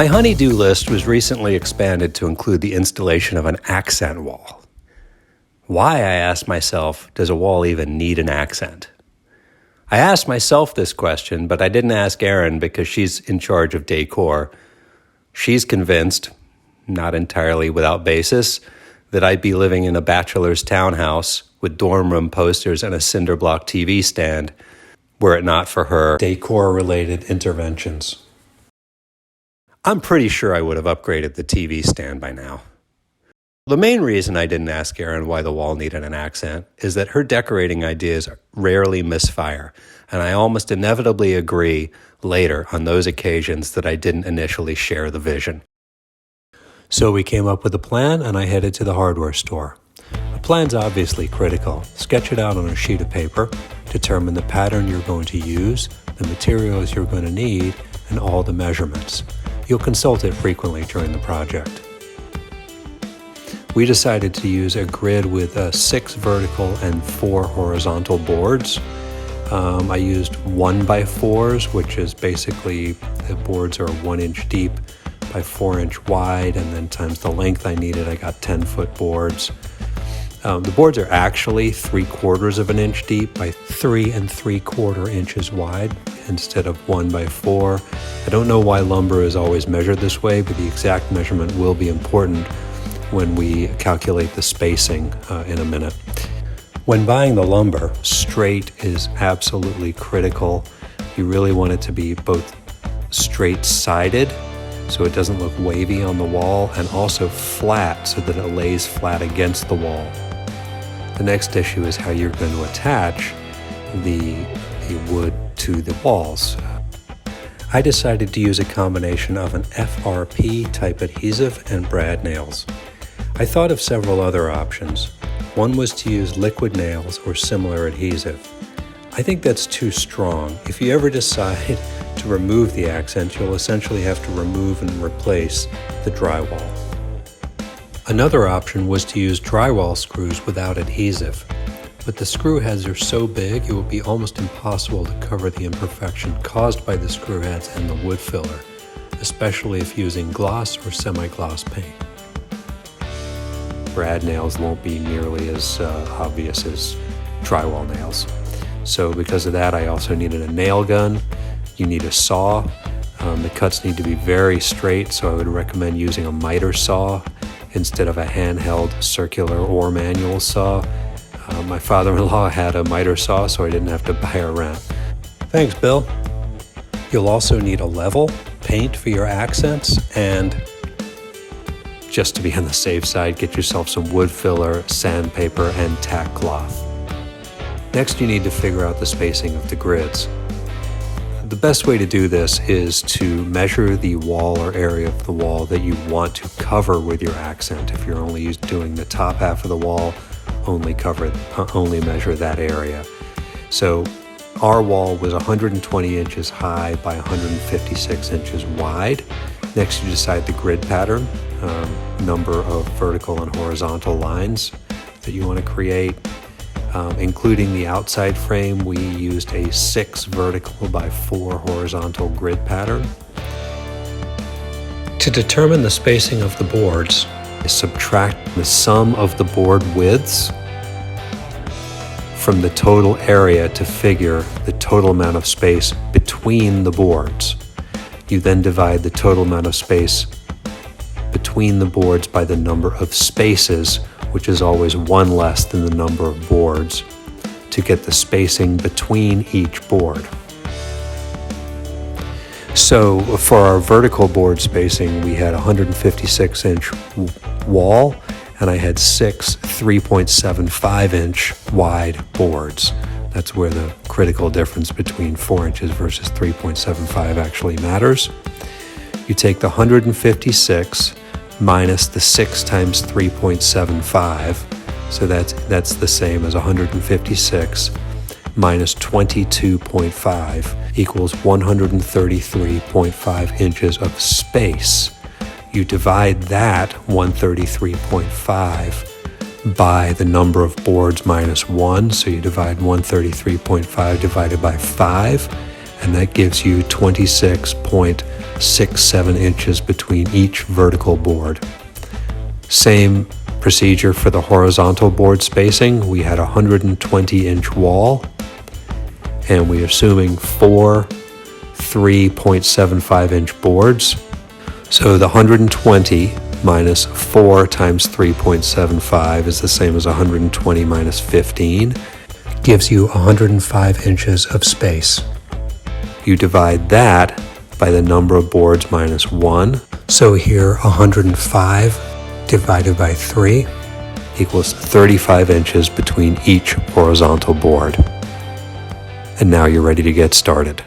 My honey-do list was recently expanded to include the installation of an accent wall. Why, I asked myself, does a wall even need an accent? I asked myself this question, but I didn't ask Erin because she's in charge of decor. She's convinced, not entirely without basis, that I'd be living in a bachelor's townhouse with dorm room posters and a cinder block TV stand, were it not for her decor-related interventions. I'm pretty sure I would have upgraded the TV stand by now. The main reason I didn't ask Erin why the wall needed an accent is that her decorating ideas rarely misfire, and I almost inevitably agree later on those occasions that I didn't initially share the vision. So we came up with a plan, and I headed to the hardware store. A plan's obviously critical. Sketch it out on a sheet of paper, determine the pattern you're going to use, the materials you're going to need, and all the measurements. You'll consult it frequently during the project. We decided to use a grid with 6 vertical and 4 horizontal boards. I used 1x4s, which is basically the boards are 1 inch deep by 4 inch wide, and then times the length I needed, I got 10-foot boards. The boards are actually 3/4 of an inch deep by 3 3/4 inches wide instead of 1x4. I don't know why lumber is always measured this way, but the exact measurement will be important when we calculate the spacing in a minute. When buying the lumber, straight is absolutely critical. You really want it to be both straight-sided, so it doesn't look wavy on the wall, and also flat so that it lays flat against the wall. The next issue is how you're going to attach the wood to the walls. I decided to use a combination of an FRP type adhesive and brad nails. I thought of several other options. One was to use liquid nails or similar adhesive. I think that's too strong. If you ever decide to remove the accent, you'll essentially have to remove and replace the drywall. Another option was to use drywall screws without adhesive, but the screw heads are so big it would be almost impossible to cover the imperfection caused by the screw heads and the wood filler, especially if using gloss or semi-gloss paint. Brad nails won't be nearly as obvious as drywall nails. So because of that, I also needed a nail gun. You need a saw. The cuts need to be very straight, so I would recommend using a miter saw instead of a handheld circular or manual saw. My father-in-law had a miter saw, so I didn't have to buy a wrench. Thanks, Bill. You'll also need a level, paint for your accents, and just to be on the safe side, get yourself some wood filler, sandpaper, and tack cloth. Next, you need to figure out the spacing of the grids. The best way to do this is to measure the wall or area of the wall that you want to cover with your accent. If you're only doing the top half of the wall, only measure that area. So our wall was 120 inches high by 156 inches wide. Next, you decide the grid pattern, number of vertical and horizontal lines that you want to create. Including the outside frame, we used a 6 vertical by 4 horizontal grid pattern. To determine the spacing of the boards, subtract the sum of the board widths from the total area to figure the total amount of space between the boards. You then divide the total amount of space between the boards by the number of spaces, which is always 1 less than the number of boards, to get the spacing between each board. So for our vertical board spacing, we had a 156-inch wall, and I had 6 3.75-inch wide boards. That's where the critical difference between 4 inches versus 3.75 actually matters. You take the 156 minus the 6 times 3.75, so that's the same as 156 minus 22.5 equals 133.5 inches of space. You divide that 133.5 by the number of boards minus 1, so you divide 133.5 divided by 5, and that gives you 26.67 inches between each vertical board. Same procedure for the horizontal board spacing. We had a 120-inch wall, and we're assuming 4 3.75-inch boards. So the 120 minus 4 times 3.75 is the same as 120 minus 15. Gives you 105 inches of space. You divide that by the number of boards minus 1. So here 105 divided by 3 equals 35 inches between each horizontal board. And now you're ready to get started.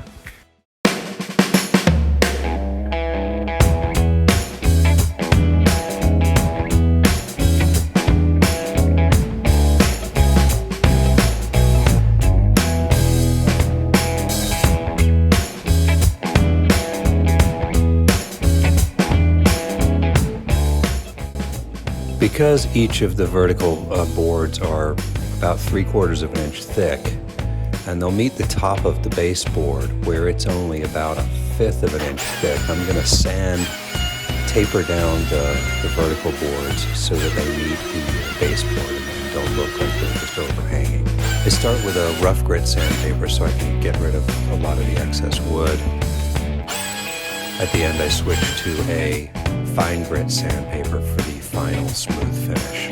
Because each of the vertical boards are about 3/4 of an inch thick, and they'll meet the top of the baseboard where it's only about 1/5 of an inch thick, I'm going to taper down the vertical boards so that they meet the baseboard and don't look like they're just overhanging. I start with a rough grit sandpaper so I can get rid of a lot of the excess wood. At the end I switch to a fine grit sandpaper for the final smooth finish.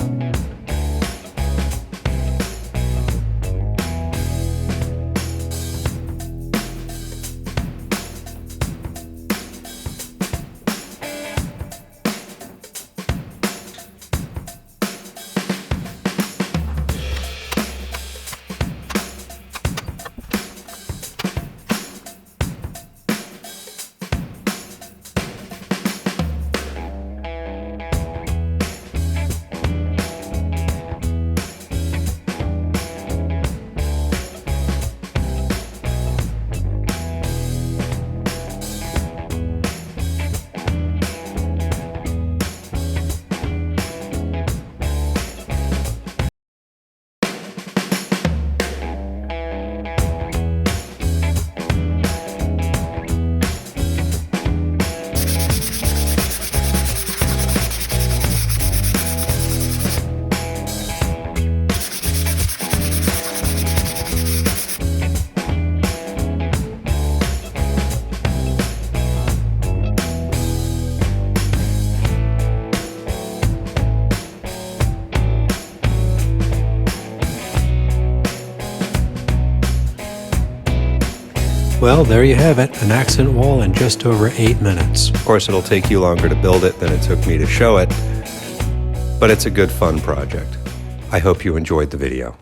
Well, there you have it, an accent wall in just over 8 minutes. Of course, it'll take you longer to build it than it took me to show it, but it's a good fun project. I hope you enjoyed the video.